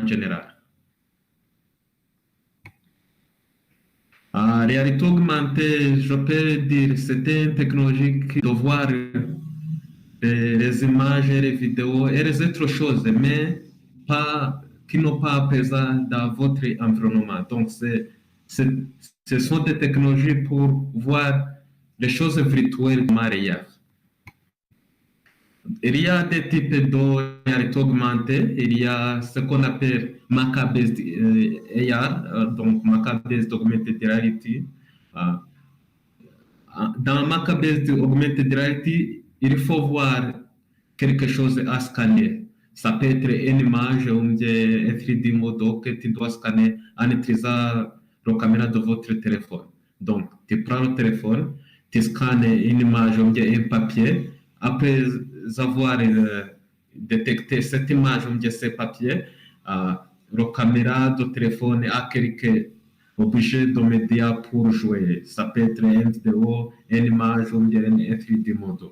général. Réalité augmentée, je peux dire, c'était une technologie qui de voir les images et les vidéos et les autres choses, mais pas, qui n'ont pas présent dans votre environnement. Donc, ce sont des technologies pour voir les choses virtuelles réelles. Il y a des types de réalité augmentée. Il y a ce qu'on appelle maca-based AR, donc maca-based augmented reality. Dans maca-based augmented reality, il faut voir quelque chose à scanner. Ça peut être une image ou un 3D modèle que tu dois scanner en utilisant la caméra de votre téléphone. Donc, tu prends le téléphone, tu scannes une image ou un papier. Après avoir détecté cette image ou ce papier, la caméra de téléphone a quelques objets de médias pour jouer. Ça peut être une vidéo, une image ou un 3D modèle.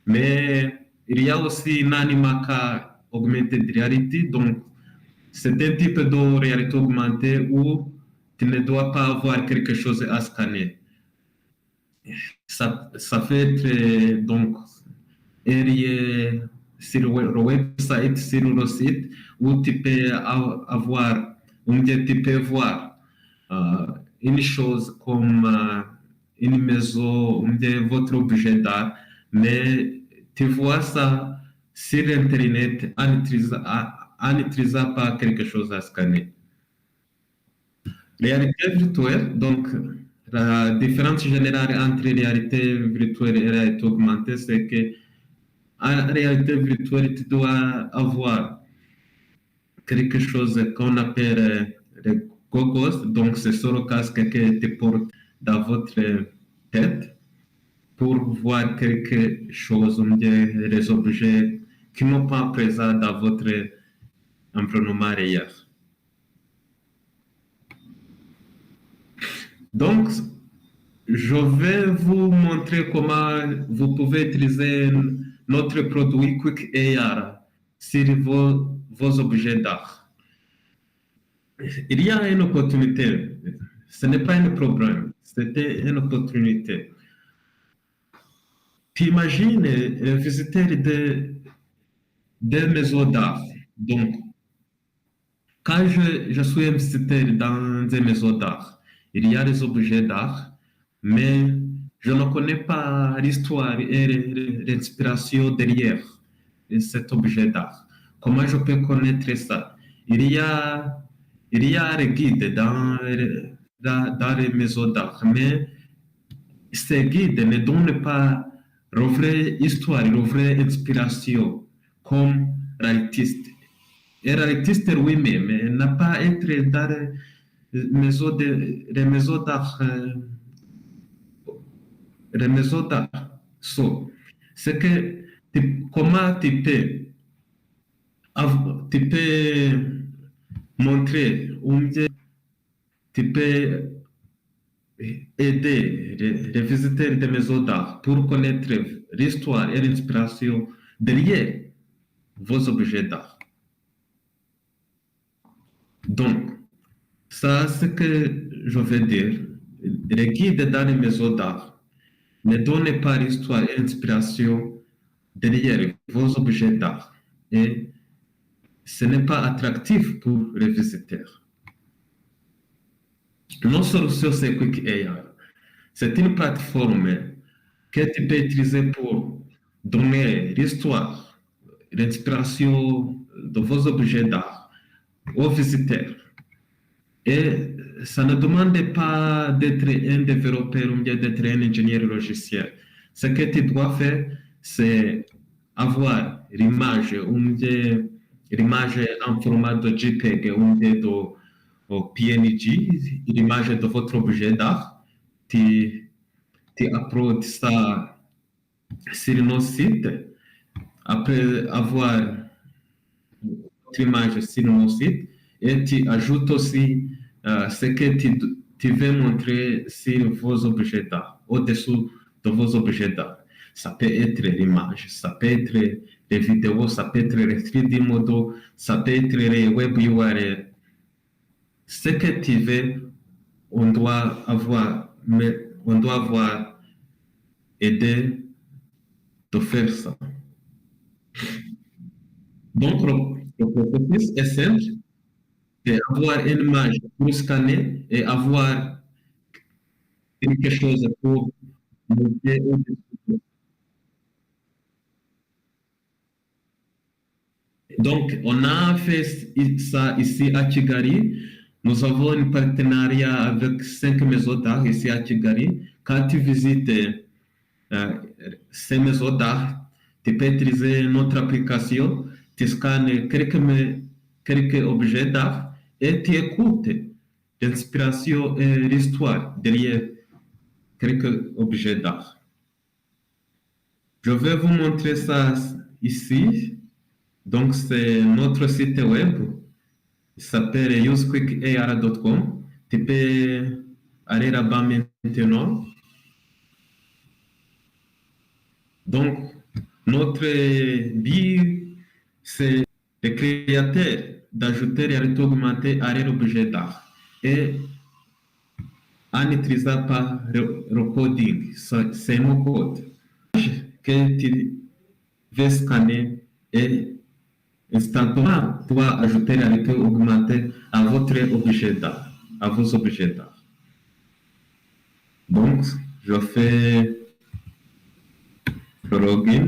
Mais il y a aussi une animaca augmented reality, donc c'est un type de réalité augmentée où tu ne dois pas avoir quelque chose à scanner. Ça fait être donc sur le website, sur le site, où tu peux avoir, tu peux voir une chose comme une maison, votre objet d'art, mais tu vois ça sur Internet en n'utilisant pas quelque chose à scanner. Réalité virtuelle, donc la différence générale entre réalité virtuelle et réalité augmentée, c'est que en réalité virtuelle, tu dois avoir quelque chose qu'on appelle les goggles, donc c'est sur le casque que tu portes dans votre tête pour voir quelque chose, les objets qui n'ont pas présents dans votre environnement réel. Donc, je vais vous montrer comment vous pouvez utiliser notre produit Quick AR sur vos objets d'art. Il y a une opportunité, ce n'est pas un problème, c'était une opportunité. Tu imagines visiter des maisons d'art. Donc, quand je suis un visiteur dans des maisons d'art, il y a des objets d'art, mais je ne connais pas l'histoire et l'inspiration derrière cet objet d'art. Comment je peux connaître ça? Il y a les guides dans les maisons d'art, mais ces guides ne donnent pas la vraie histoire, la vraie inspiration comme l'artiste. Et l'artiste lui-même n'a pas été dans les maisons d'art. Les maisons d'art. C'est que comment tu peux montrer ou tu peux aider les visiteurs des maisons d'art pour connaître l'histoire et l'inspiration derrière vos objets d'art. Donc, ça, c'est ce que je veux dire. Les guides dans les maisons d'art ne donnent pas l'histoire et l'inspiration derrière vos objets d'art. Et ce n'est pas attractif pour les visiteurs. Notre solution, c'est Quick AR. C'est une plateforme que tu peux utiliser pour donner l'histoire, l'inspiration de vos objets d'art aux visiteurs. Et ça ne demande pas d'être un développeur ou d'être un ingénieur logiciel. Ce que tu dois faire, c'est avoir l'image en format de JPEG ou de PNG, l'image de votre objet d'art. Tu uploads ça sur nos sites. Après avoir l'image sur nos sites, et tu ajoutes aussi ce que tu veux montrer sur vos objets d'art, au-dessous de vos objets d'art. Ça peut être l'image, ça peut être les vidéos, ça peut être les 3D models, ça peut être les web URL. Ce que tu veux, on doit avoir aidé de faire ça. Donc, le processus est simple, c'est avoir une image pour scanner et avoir quelque chose pour monter au-dessus. Donc, on a fait ça ici à Kigali. Nous avons un partenariat avec 5 maisons d'art ici à Kigali. Quand tu visites ces maisons d'art, tu peux utiliser notre application, tu scannes quelques objets d'art et tu écoutes l'inspiration et l'histoire derrière quelques objets d'art. Je vais vous montrer ça ici. Donc, c'est notre site web. Il s'appelle usequickar.com. Tu peux aller là-bas maintenant. Donc, notre but, c'est le créateur d'ajouter réalité augmentée à l'objet d'art et en utilisant par le coding. C'est mon code que tu veux scanner et instantanément, tu vas ajouter la réalité augmentée à votre objet d'art, à vos objets d'art. Donc, je fais le login.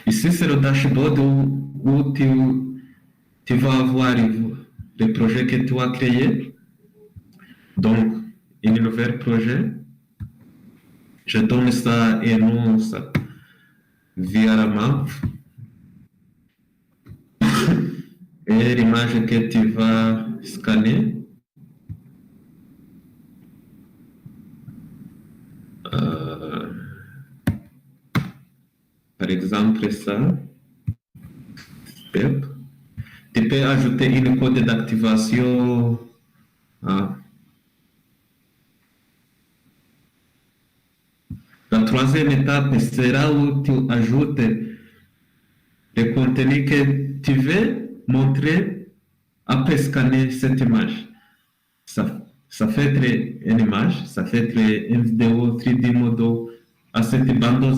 Ici, c'est le dashboard où tu vas avoir le projet que tu as créé. Donc, un nouvel projet. Je donne ça et non ça via la map. Et l'image que tu vas scanner. Par exemple, ça. Step. Tu peux ajouter une code d'activation. La troisième étape sera où tu ajoutes le contenu que tu veux montrer après scanner cette image. Ça fait être une image, ça fait être une vidéo 3D model. À cette bande,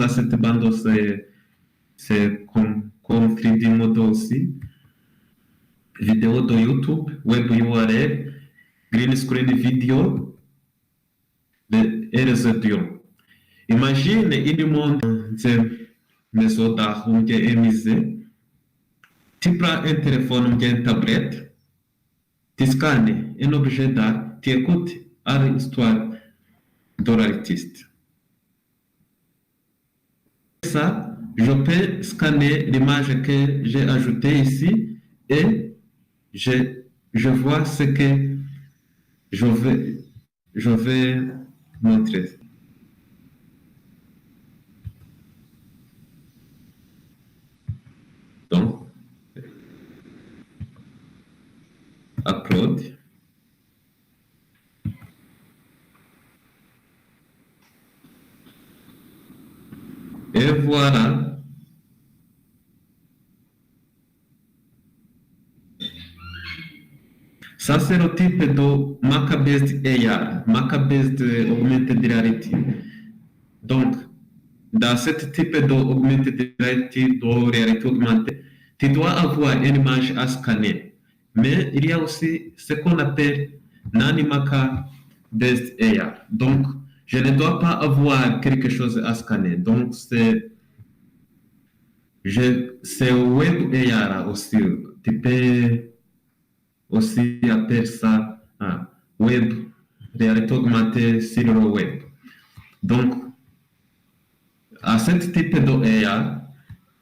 c'est comme 3D model aussi. Vidéo de YouTube, web URL, green screen vidéo et les audios. Imagine une monde de maison d'art ou un musée. Tu prends un téléphone ou une tablette, tu scannes un objet d'art, tu écoutes l'histoire de l'artiste. Ça, je peux scanner l'image que j'ai ajoutée ici et je vois ce que je vais montrer. Donc, upload. Et voilà. Ça, c'est le type de Mac-based AR, Mac-based Augmented Reality. Donc, dans ce type d'augmented reality, de réalité augmentée, tu dois avoir une image à scanner. Mais il y a aussi ce qu'on appelle non-Mac-based AR. Donc, je ne dois pas avoir quelque chose à scanner. Donc, c'est web AR aussi. Tu peux aussi appeler ça web, réalité augmentée sur le web. Donc, à ce type de AR,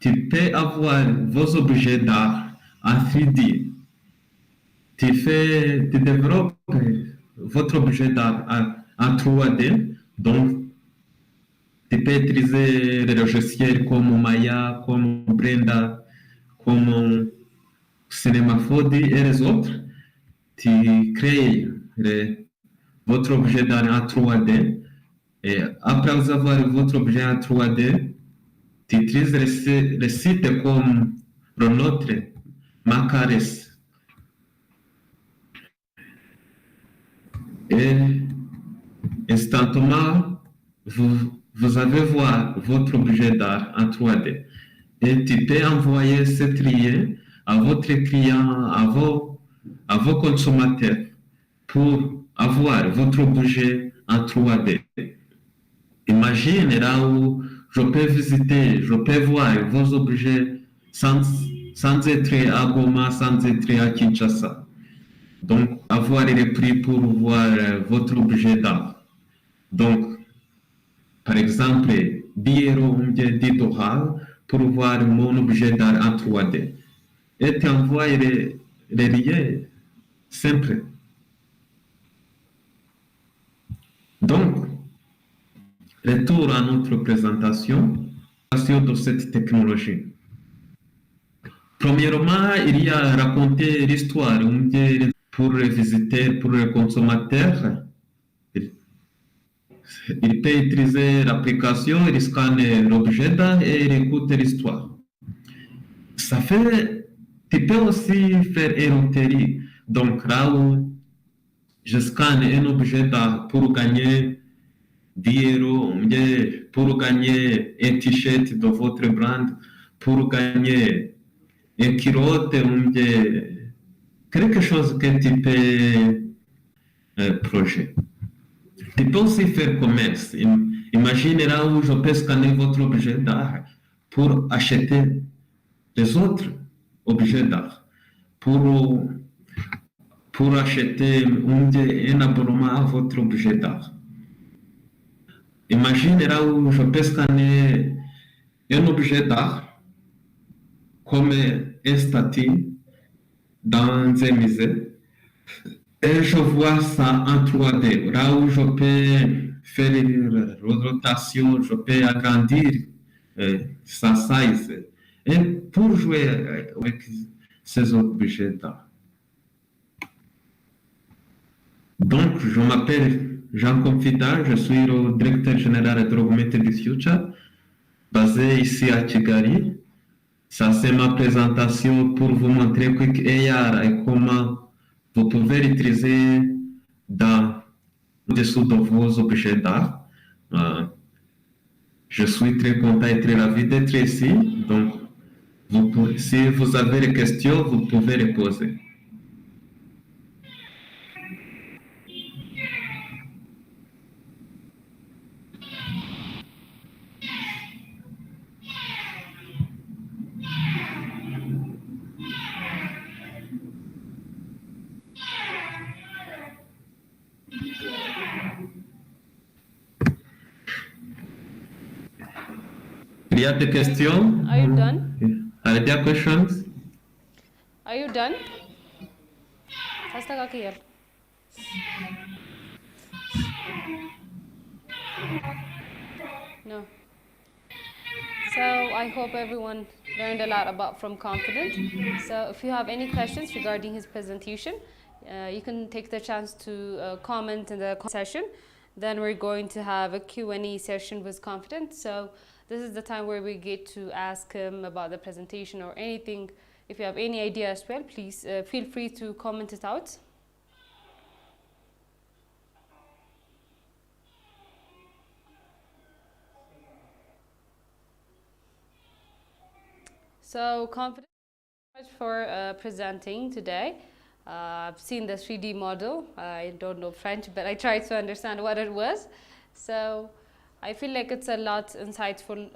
tu peux avoir vos objets d'art en 3D. Tu développes votre objet d'art en 3D. Donc, tu peux utiliser les logiciels comme Maya, comme Brenda, comme Cinema 4D et les autres. tu crées votre objet d'art en 3D. Et après avoir votre objet en 3D, tu utilises les sites comme le nôtre, Macares. Et instantanément, vous allez voir votre objet d'art en 3D. Et tu peux envoyer cette lien à votre client, à vos consommateurs pour avoir votre objet en 3D. Imagine là où je peux visiter, je peux voir vos objets sans être à Goma, sans être à Kinshasa. Donc, avoir les prix pour voir votre objet d'art. Donc, par exemple, 10 euros ou 10 dollars pour voir mon objet d'art en 3D. Et tu envoies les liens simples. Donc, retour à notre présentation de cette technologie. Premièrement, il y a raconter l'histoire pour les visiteurs, pour les consommateurs. Il peut utiliser l'application, il scanne l'objet d'art et il écoute l'histoire. Ça fait, tu peux aussi faire une loterie. Donc là où je scanne un objet d'art pour gagner 10 euros, pour gagner un t-shirt de votre brand, pour gagner un kilote, quelque chose que tu peux projet. Tu peux aussi faire commerce. Imaginez là où je peux scanner votre objet d'art pour acheter les autres objets d'art, pour acheter un abonnement à votre objet d'art. Imaginez là où je peux scanner un objet d'art comme un statue dans un musée et je vois ça en 3D, là où je peux faire une rotation, je peux agrandir sa size et pour jouer avec ces objets d'art. Donc, je m'appelle Jean Confident, je suis le directeur général de Augmented Future, basé ici à Kigali. Ça, c'est ma présentation pour vous montrer Quick AR et comment vous pouvez l'utiliser dans dessous de vos objets d'art. Je suis très content et très ravi d'être ici. Donc, si vous avez des questions, vous pouvez les poser. Il y a des questions? Are you done? Are there questions? Are you done? No. So I hope everyone learned a lot from Confident. So if you have any questions regarding his presentation, you can take the chance to comment in the session. Then we're going to have a Q&A session with Confident. So this is the time where we get to ask him about the presentation or anything. If you have any idea as well, please feel free to comment it out. So Confident, thank you so much for presenting today. I've seen the 3D model. I don't know French, but I tried to understand what it was. So I feel like it's a lot insightful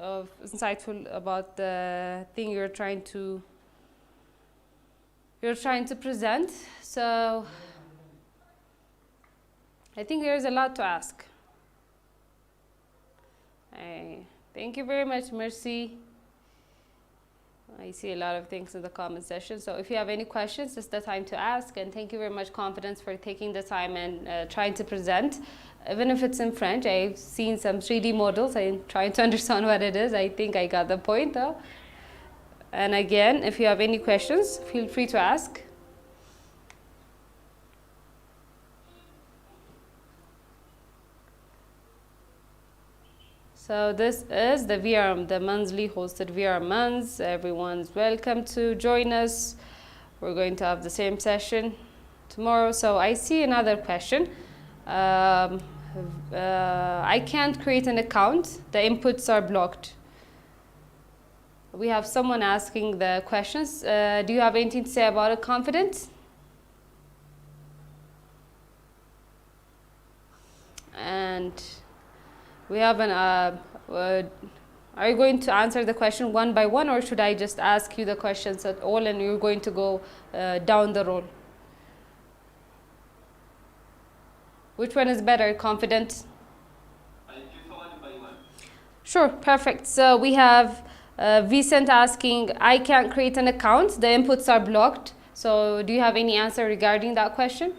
about the thing you're trying to present. So I think there's a lot to ask. Thank you very much, Mercy. I see a lot of things in the comment section. So if you have any questions, it's the time to ask. And thank you very much, Confidence, for taking the time and trying to present. Even if it's in French, I've seen some 3D models. I'm trying to understand what it is. I think I got the point, though. And again, if you have any questions, feel free to ask. So this is the VR, the monthly hosted VR months. Everyone's welcome to join us. We're going to have the same session tomorrow. So I see another question. I can't create an account. The inputs are blocked. We have someone asking the questions. Do you have anything to say about it, Confident? And we have an, are you going to answer the question one by one, or should I just ask you the questions at all and you're going to go down the road? Which one is better, Confident? I prefer one by one. Sure, perfect. So we have Vicent asking, I can't create an account, the inputs are blocked. So do you have any answer regarding that question?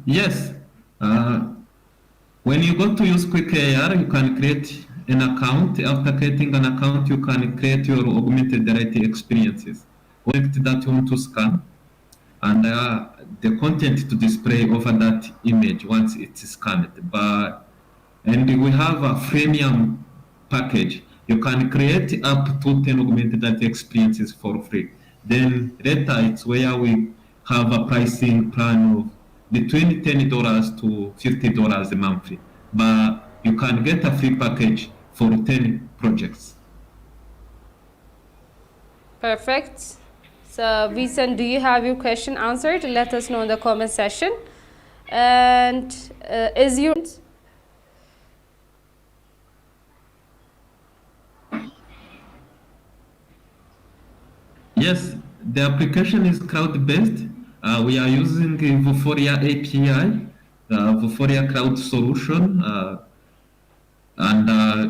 Yes. When you go to use Quick AR, you can create an account. After creating an account, you can create your augmented reality experiences. Object that you want to scan, and the content to display over that image once it's scanned. And we have a freemium package. You can create up to 10 augmented reality experiences for free. Then later, it's where we have a pricing plan of between $10 to $50 a month. But you can get a free package for 10 projects. Perfect. So Vicent, do you have your question answered? Let us know in the comment section. And is your Yes, the application is cloud-based. We are using Vuforia API, Vuforia Cloud Solution, and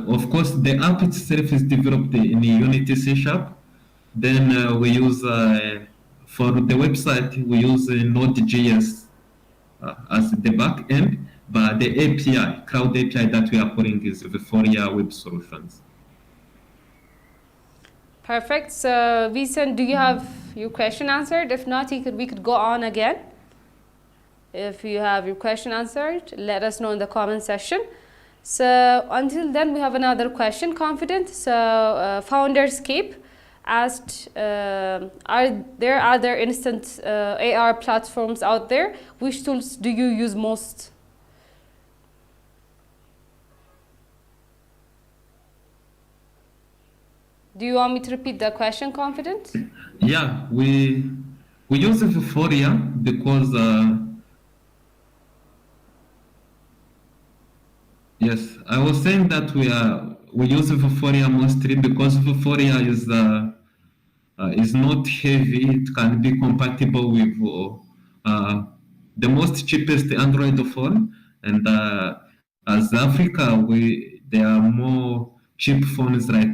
of course the app itself is developed in Unity C#. Then we use, for the website, we use Node.js as the back end, but the API, cloud API that we are calling is Vuforia Web Solutions. perfect. So Vicent, do you have your question answered? If not, we could go on again. If you have your question answered, let us know in the comment section. So until then, we have another question, Confident. So Founderscape asked, are there other instant AR platforms out there? Which tools do you use most? Do you want me to repeat the question, Confident? Yeah, we use Vuforia because yes, I was saying that we use Vuforia mostly because Vuforia is not heavy. It can be compatible with the most cheapest Android phone, and as Africa, there are more cheap phones like.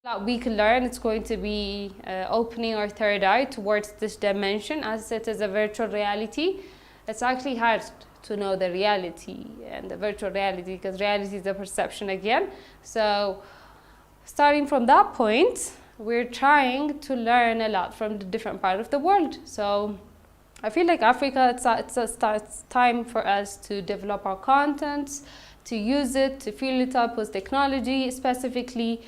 That we can learn, it's going to be opening our third eye towards this dimension, as it is a virtual reality. It's actually hard to know the reality and the virtual reality, because reality is the perception again. So starting from that point, we're trying to learn a lot from the different part of the world. So I feel like Africa, it's time for us to develop our content, to use it, to fill it up with technology, specifically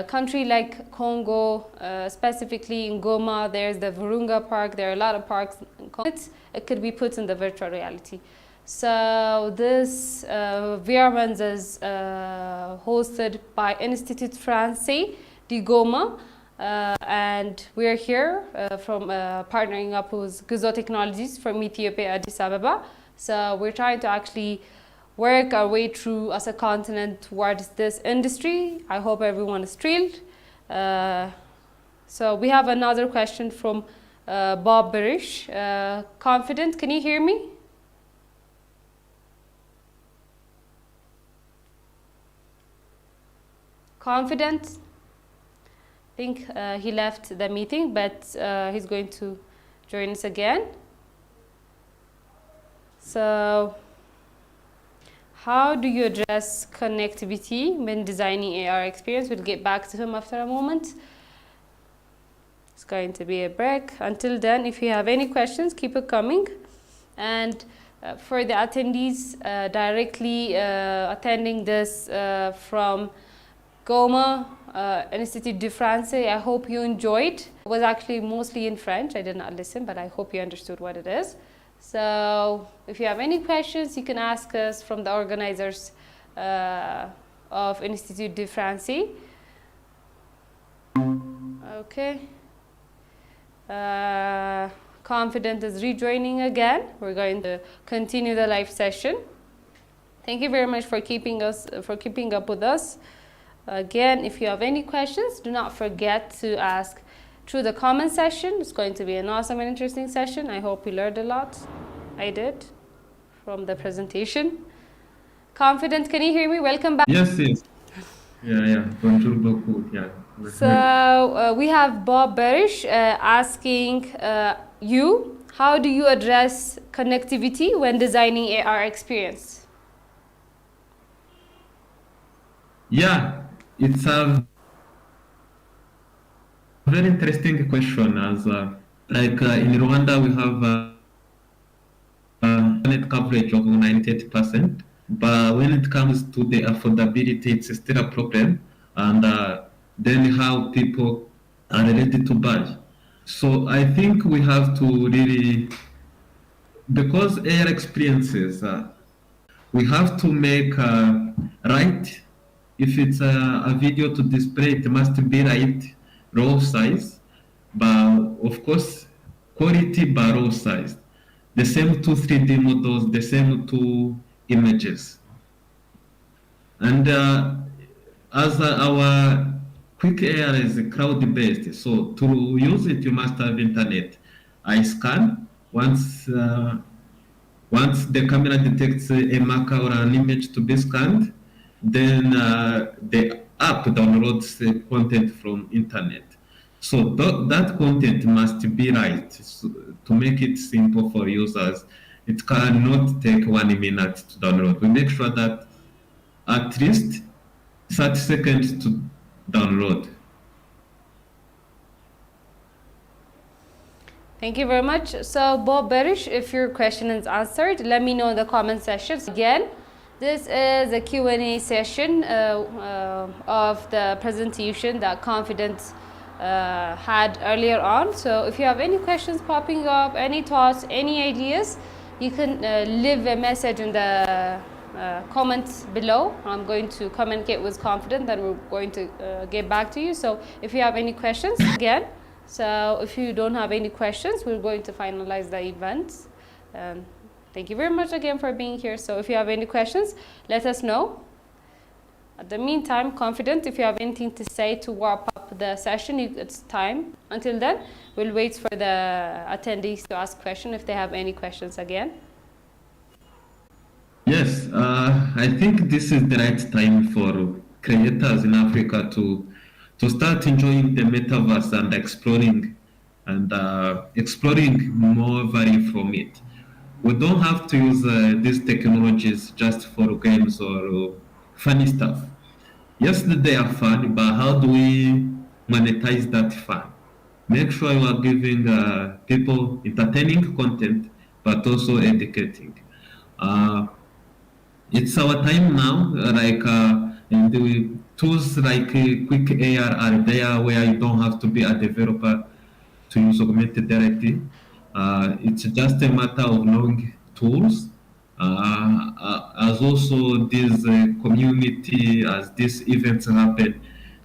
country like Congo, specifically in Goma, there's the Virunga Park, there are a lot of parks in Congo. It could be put in the virtual reality. So this Virmans is hosted by Institut Français de Goma, and we're here from partnering up with Guzo Technologies from Ethiopia, Addis Ababa. So we're trying to actually work our way through as a continent towards this industry. I hope everyone is thrilled. So we have another question from Bob Barish. Confident, can you hear me? Confident? I think he left the meeting, but he's going to join us again. So, how do you address connectivity when designing AR experience? We'll get back to him after a moment. It's going to be a break. Until then, if you have any questions, keep it coming. And for the attendees directly attending this from Goma, Institut de Français, I hope you enjoyed. It was actually mostly in French. I did not listen, but I hope you understood what it is. So if you have any questions, you can ask us from the organizers of Institut de Français. Okay. Confident is rejoining again. We're going to continue the live session. Thank you very much for keeping up with us. Again, if you have any questions, do not forget to ask through the comment section. It's going to be an awesome and interesting session. I hope you learned a lot. I did from the presentation. Confident, can you hear me? Welcome back. Yes. Yeah. Bonjour beaucoup. Yeah. So we have Bob Barish asking you, how do you address connectivity when designing AR experience? Yeah, it's a very interesting question. As in Rwanda, we have net coverage of 98%, but when it comes to the affordability, it's still a problem. And then how people are ready to buy. So I think we have to really, because AR experiences, we have to make right. If it's a video to display, it must be right, raw size, but of course, quality but raw size. The same two 3D models, the same two images. And as our quick AR is cloud-based, so to use it, you must have internet. I scan once the camera detects a marker or an image to be scanned, then the app downloads the content from internet. So that content must be right. So to make it simple for users, it cannot take 1 minute to download. We make sure that at least 30 seconds to download. Thank you very much. So Bob Barish, if your question is answered, let me know in the comment section. Again, this is a Q&A session of the presentation that Confident had earlier on. So if you have any questions popping up, any thoughts, any ideas, you can leave a message in the comments below. I'm going to communicate with Confident, then we're going to get back to you. So if you have any questions, again, so if you don't have any questions, we're going to finalize the event. Thank you very much again for being here. So if you have any questions, let us know. At the meantime, Confident, if you have anything to say to wrap up the session, it's time. Until then, we'll wait for the attendees to ask questions if they have any questions again. Yes, I think this is the right time for creators in Africa to start enjoying the metaverse and exploring more value from it. We don't have to use these technologies just for games or funny stuff. Yes, they are fun, but how do we monetize that fun? Make sure you are giving people entertaining content, but also educating. It's our time now, and the tools like Quick AR are there where you don't have to be a developer to use augmented reality. It's just a matter of knowing tools As also this community, as these events happen,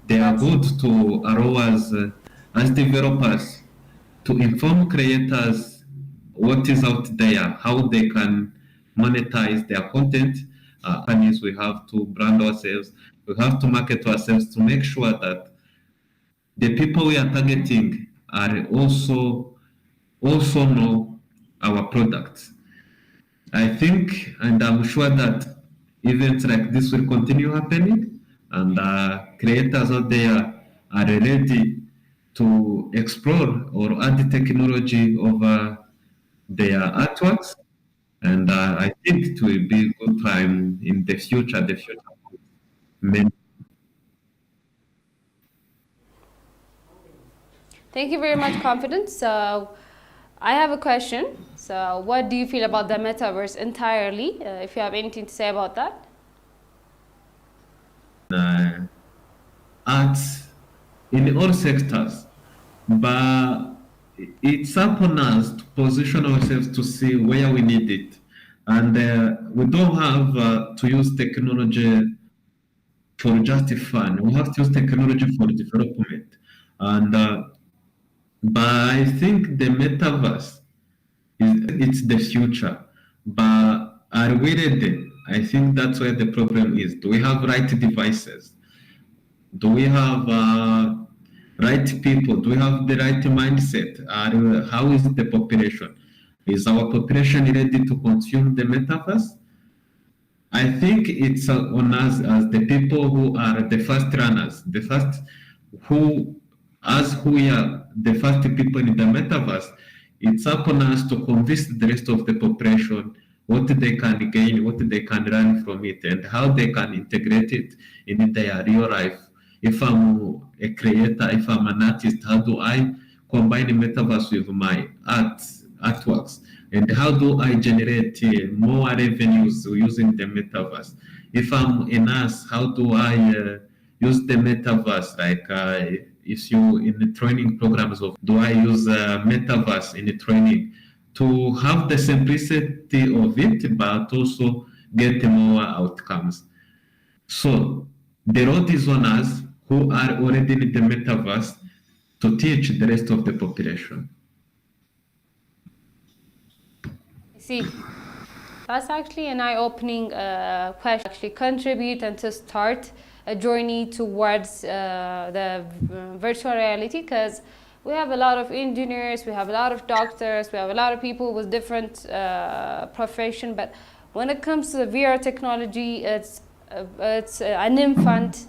they are good to allow us as developers to inform creators what is out there, how they can monetize their content. Companies, we have to brand ourselves, we have to market ourselves to make sure that the people we are targeting are also know our products. I think, and I'm sure that events like this will continue happening, and creators out there are ready to explore or add technology over their artworks. And I think it will be a good time in the future. The future. Thank you very much, Confident. So, I have a question. So, what do you feel about the metaverse entirely? If you have anything to say about that. Arts in all sectors, but it's upon us to position ourselves to see where we need it. And we don't have to use technology for just fun. We have to use technology for development. And but I think the metaverse it's the future. But are we ready? I think that's where the problem is. Do we have right devices? Do we have right people? Do we have the right mindset? How is the population? Is our population ready to consume the metaverse? I think it's on us as the people who are the first runners, the first who, as who we are the first people in the metaverse, it's upon us to convince the rest of the population what they can gain, what they can learn from it, and how they can integrate it in their real life. If I'm a creator, if I'm an artist, how do I combine the metaverse with my artworks? And how do I generate more revenues using the metaverse? If I'm a nurse, how do I use the metaverse? Like if you in the training programs of, do I use metaverse in the training to have the simplicity of it, but also get more outcomes? So the road is on us who are already in the metaverse to teach the rest of the population. See, that's actually an eye-opening question. Actually, contribute and to start a journey towards the virtual reality, because we have a lot of engineers, we have a lot of doctors, we have a lot of people with different profession. But when it comes to the VR technology, it's an infant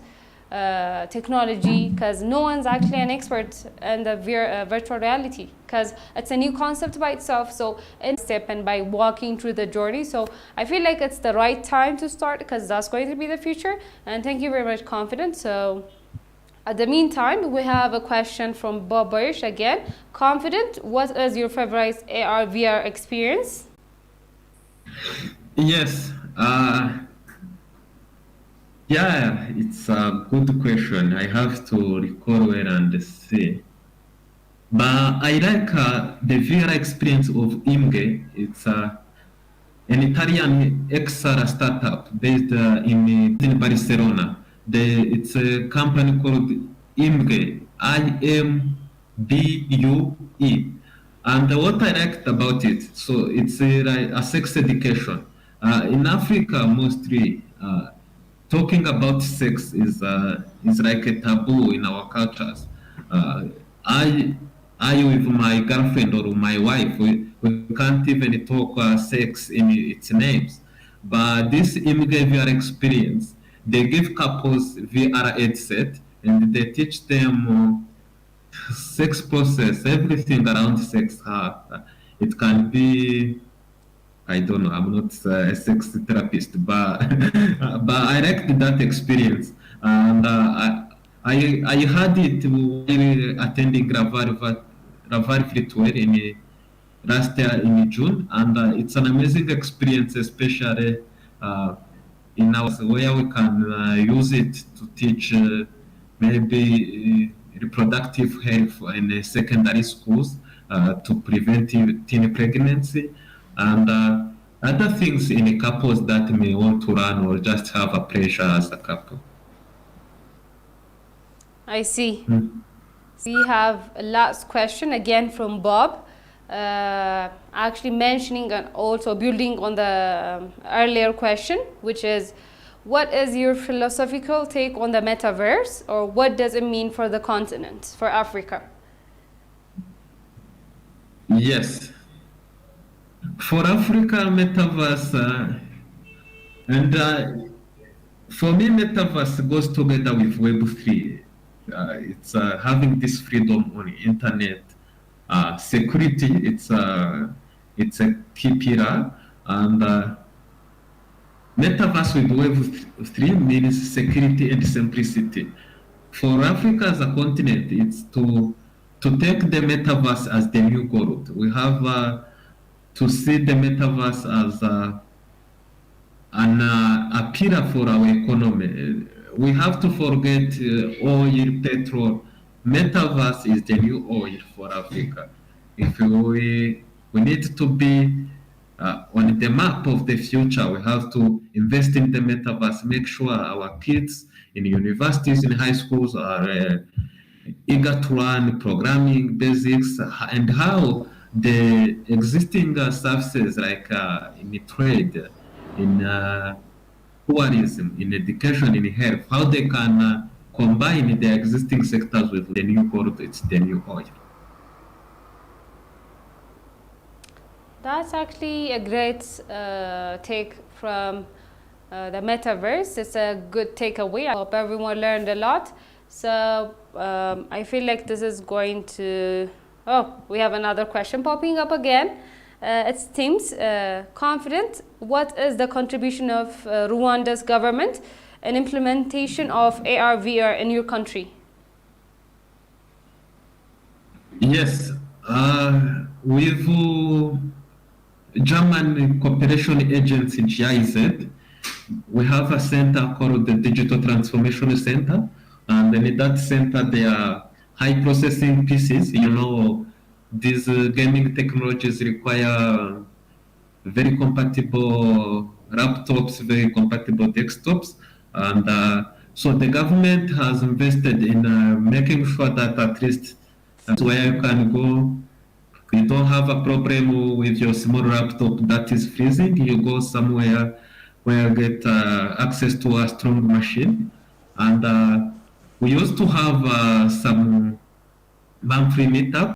technology, because no one's actually an expert in the virtual reality, because it's a new concept by itself. So in step and by walking through the journey, so I feel like it's the right time to start, because that's going to be the future. And thank you very much, Confident. So at the meantime, we have a question from Bob Barish again. Confident, what is your favorite AR VR experience? Yes. Yeah, it's a good question. I have to recall well and see. But I like the VR experience of Imge. It's an Italian XR startup based in Barcelona. It's a company called Imge, IMBUE. And what I liked about it, so it's a sex education. In Africa, mostly, talking about sex is like a taboo in our cultures. I I with my girlfriend or my wife, we can't even talk sex in its names. But this immigrant VR experience, they give couples VR headset and they teach them sex process, everything around sex. It can be, I don't know. I'm not a sex therapist, but but I liked that experience, and I had it while attending Ravari Virtual in last year in June, and it's an amazing experience, especially in our where we can use it to teach maybe reproductive health in secondary schools to prevent teen pregnancy, and other things in couples that may want to run or just have a pleasure as a couple. I see. We have a last question again from Bob, actually mentioning and also building on the earlier question, which is, what is your philosophical take on the metaverse, or what does it mean for the continent, for Africa? Yes. For Africa, metaverse, for me, metaverse goes together with Web3. It's having this freedom on the internet, security. It's a key pillar, and metaverse with Web3 means security and simplicity. For Africa as a continent, it's to take the metaverse as the new gold. We have to see the metaverse as a pillar for our economy. We have to forget oil, petrol. Metaverse is the new oil for Africa. If we need to be on the map of the future, we have to invest in the metaverse, make sure our kids in universities, in high schools are eager to learn programming basics and how the existing services like in trade, in tourism, in education, in health, how they can combine the existing sectors with the new gold, it's the new oil. That's actually a great take from the metaverse. It's a good takeaway. I hope everyone learned a lot. So I feel like this is going to... Oh, we have another question popping up again. It seems Confident, what is the contribution of Rwanda's government in implementation of AR/VR in your country? Yes, with German Cooperation Agency GIZ, we have a center called the Digital Transformation Center, and in that center there are high processing PCs. You know, these gaming technologies require very compatible laptops, very compatible desktops, and so the government has invested in making sure that at least that's where you can go. You don't have a problem with your small laptop that is freezing. You go somewhere where you get access to a strong machine. And we used to have some monthly meetup